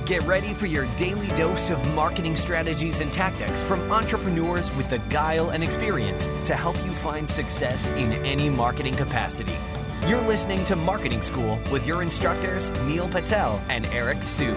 Get ready for your daily dose of marketing strategies and tactics from entrepreneurs with the guile and experience to help you find success in any marketing capacity. You're listening to Marketing School with your instructors, Neil Patel and Eric Su.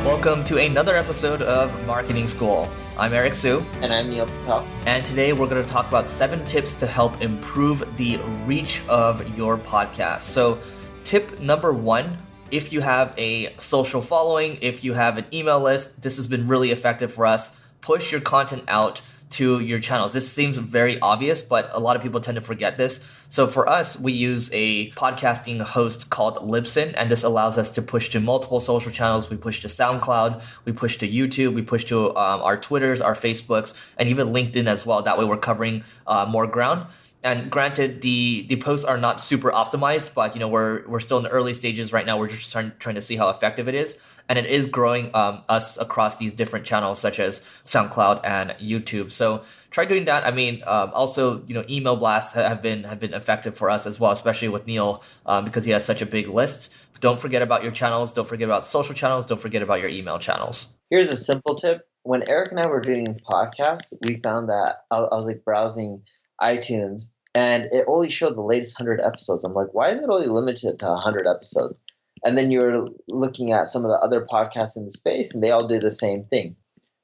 Welcome to another episode of Marketing School. I'm Eric Su. And I'm Neil Patel. And today we're going to talk about 7 tips to help improve the reach of your podcast. So tip number 1, if you have a social following, if you have an email list, this has been really effective for us. Push your content out to your channels. This seems very obvious, but a lot of people tend to forget this. So for us, we use a podcasting host called Libsyn, and this allows us to push to multiple social channels. We push to SoundCloud, we push to YouTube, we push to our Twitters, our Facebooks, and even LinkedIn as well. That way we're covering more ground. And granted, the posts are not super optimized, but we're still in the early stages right now. We're just trying to see how effective it is. And it is growing us across these different channels such as SoundCloud and YouTube. So try doing that. I mean, also, email blasts have been effective for us as well, especially with Neil, because he has such a big list. Don't forget about your channels. Don't forget about social channels. Don't forget about your email channels. Here's a simple tip. When Eric and I were doing podcasts, we found that I was browsing iTunes and it only showed the latest 100 episodes. I'm like, why is it only limited to 100 episodes? And then you're looking at some of the other podcasts in the space, and they all do the same thing.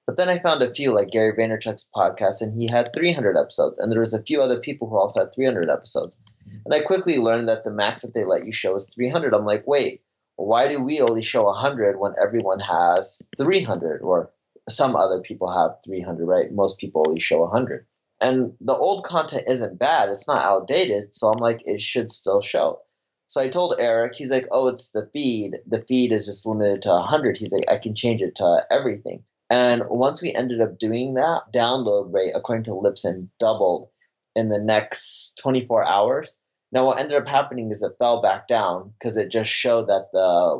But then I found a few, like Gary Vaynerchuk's podcast, and he had 300 episodes. And there was a few other people who also had 300 episodes. And I quickly learned that the max that they let you show is 300. I'm like, wait, why do we only show 100 when everyone has 300? Or some other people have 300, right? Most people only show 100. And the old content isn't bad. It's not outdated. So I'm like, it should still show. So I told Eric, he's like, oh, it's the feed. The feed is just limited to 100. He's like, I can change it to everything. And once we ended up doing that, download rate, according to Libsyn, doubled in the next 24 hours. Now, what ended up happening is it fell back down because it just showed that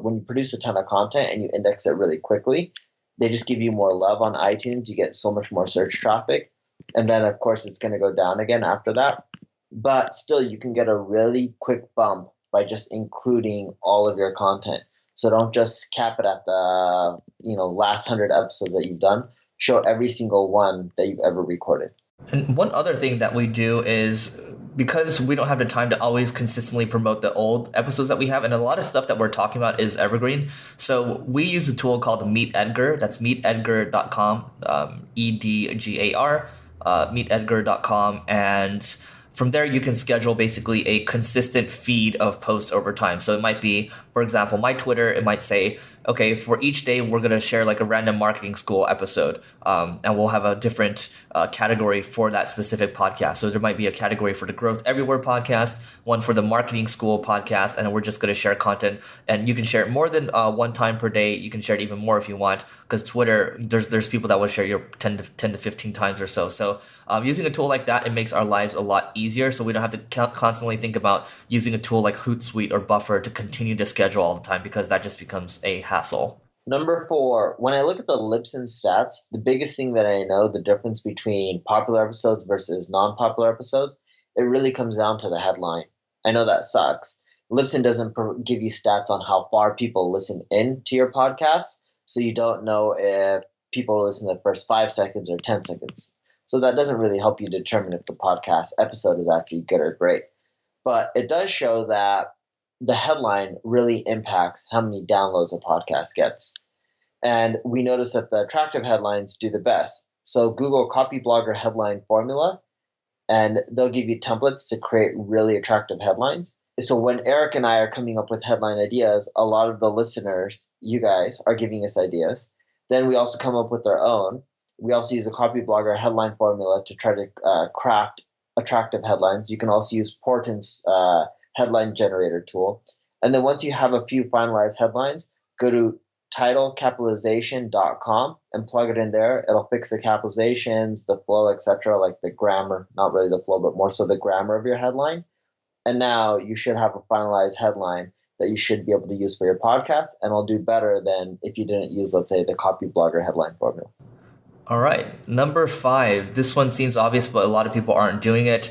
when you produce a ton of content and you index it really quickly, they just give you more love on iTunes. You get so much more search traffic. And then, of course, it's going to go down again after that. But still, you can get a really quick bump by just including all of your content. So don't just cap it at the last 100 episodes that you've done. Show every single one that you've ever recorded. And one other thing that we do is, because we don't have the time to always consistently promote the old episodes that we have, and a lot of stuff that we're talking about is evergreen. So we use a tool called Meet Edgar. That's meetedgar.com, EDGAR, meetedgar.com. And from there, you can schedule basically a consistent feed of posts over time. So it might be, for example, my Twitter, it might say, okay, for each day, we're going to share like a random marketing school episode. And we'll have a different category for that specific podcast. So there might be a category for the Growth Everywhere podcast, one for the Marketing School podcast, and we're just going to share content. And you can share it more than one time per day. You can share it even more if you want, because Twitter, there's people that will share your 10 to 15 times or so. So using a tool like that, it makes our lives a lot easier. So we don't have to constantly think about using a tool like Hootsuite or Buffer to continue to schedule all the time, because that just becomes a hassle. Number 4, when I look at the Libsyn stats, the biggest thing that I know, the difference between popular episodes versus non-popular episodes, it really comes down to the headline. I know that sucks. Libsyn doesn't give you stats on how far people listen in to your podcast, so you don't know if people listen the first 5 seconds or 10 seconds. So that doesn't really help you determine if the podcast episode is actually good or great. But it does show that the headline really impacts how many downloads a podcast gets. And we notice that the attractive headlines do the best. So Google Copy Blogger headline formula, and they'll give you templates to create really attractive headlines. So when Eric and I are coming up with headline ideas, a lot of the listeners, you guys, are giving us ideas. Then we also come up with our own. We also use a Copy Blogger headline formula to try to craft attractive headlines. You can also use Portent's headline generator tool. And then once you have a few finalized headlines, go to titlecapitalization.com and plug it in there. It'll fix the capitalizations, the flow, etc., like the grammar, not really the flow, but more so the grammar of your headline. And now you should have a finalized headline that you should be able to use for your podcast, and it'll do better than if you didn't use, let's say, the Copy Blogger headline formula. All right. Number 5. This one seems obvious, but a lot of people aren't doing it.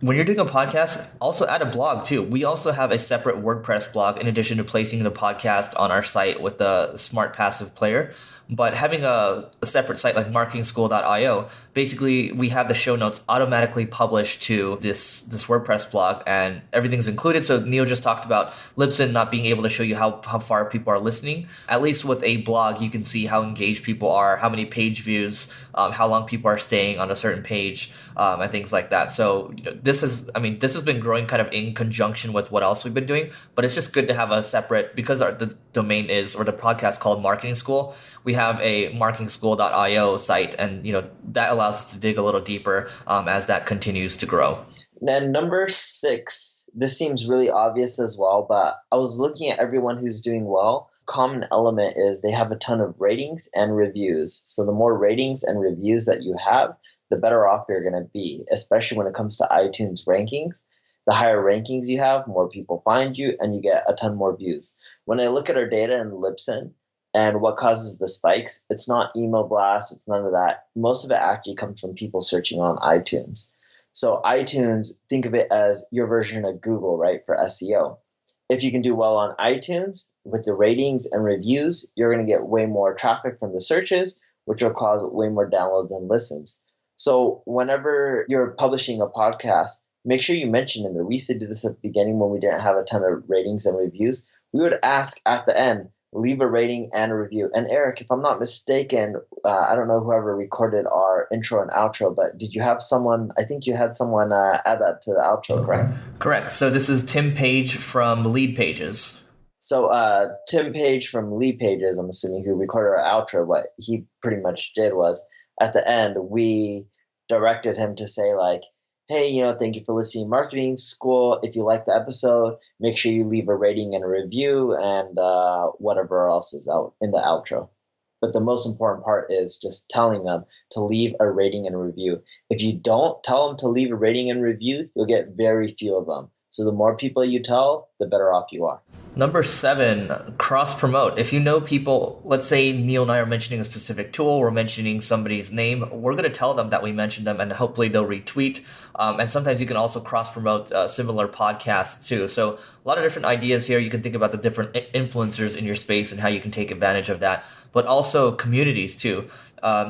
when you're doing a podcast, also add a blog too. We also have a separate WordPress blog in addition to placing the podcast on our site with the Smart Passive Player. But having a separate site like marketingschool.io, basically we have the show notes automatically published to this WordPress blog and everything's included. So Neil just talked about Libsyn not being able to show you how far people are listening. At least with a blog, you can see how engaged people are, how many page views, how long people are staying on a certain page, and things like that. So this has been growing kind of in conjunction with what else we've been doing, but it's just good to have a separate, because the domain is, or the podcast called Marketing School, we have a marketingschool.io site, and that allows us to dig a little deeper as that continues to grow. And number 6, this seems really obvious as well, but I was looking at everyone who's doing well. Common element is they have a ton of ratings and reviews. So the more ratings and reviews that you have, the better off you're going to be, especially when it comes to iTunes rankings. The higher rankings you have, more people find you, and you get a ton more views. When I look at our data in Libsyn and what causes the spikes, it's not email blasts, it's none of that. Most of it actually comes from people searching on iTunes. So iTunes, think of it as your version of Google, right, for SEO. If you can do well on iTunes with the ratings and reviews, you're going to get way more traffic from the searches, which will cause way more downloads and listens. So whenever you're publishing a podcast, make sure you mention in there. We used to do this at the beginning when we didn't have a ton of ratings and reviews. We would ask at the end, leave a rating and a review. And Eric, if I'm not mistaken, I don't know whoever recorded our intro and outro, but did you have someone, I think you had someone add that to the outro, correct? Correct. So this is Tim Page from Lead Pages. So Tim Page from Lead Pages, I'm assuming, who recorded our outro, what he pretty much did was at the end, we directed him to say like, hey, thank you for listening to Marketing School. If you like the episode, make sure you leave a rating and a review and whatever else is out in the outro. But the most important part is just telling them to leave a rating and a review. If you don't tell them to leave a rating and review, you'll get very few of them. So the more people you tell, the better off you are. Number 7, cross-promote. If you know people, let's say Neil and I are mentioning a specific tool, we're mentioning somebody's name, we're going to tell them that we mentioned them and hopefully they'll retweet. And sometimes you can also cross-promote similar podcasts too. So a lot of different ideas here. You can think about the different influencers in your space and how you can take advantage of that, but also communities too.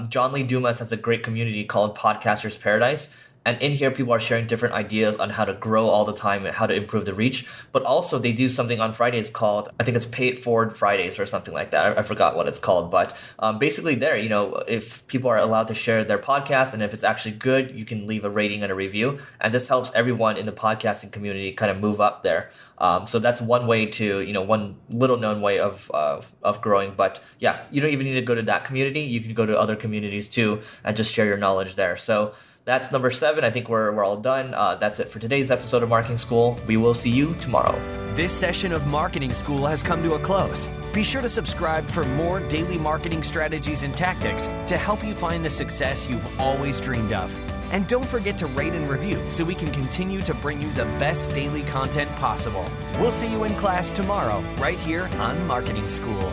John Lee Dumas has a great community called Podcasters Paradise. And in here, people are sharing different ideas on how to grow all the time and how to improve the reach. But also they do something on Fridays called, I think it's Pay It Forward Fridays or something like that. I forgot what it's called. But basically there, if people are allowed to share their podcast and if it's actually good, you can leave a rating and a review. And this helps everyone in the podcasting community kind of move up there. So that's one way to, one little known way of growing. But yeah, you don't even need to go to that community. You can go to other communities too and just share your knowledge there. So that's number 7. I think we're all done. That's it for today's episode of Marketing School. We will see you tomorrow. This session of Marketing School has come to a close. Be sure to subscribe for more daily marketing strategies and tactics to help you find the success you've always dreamed of. And don't forget to rate and review so we can continue to bring you the best daily content possible. We'll see you in class tomorrow, right here on Marketing School.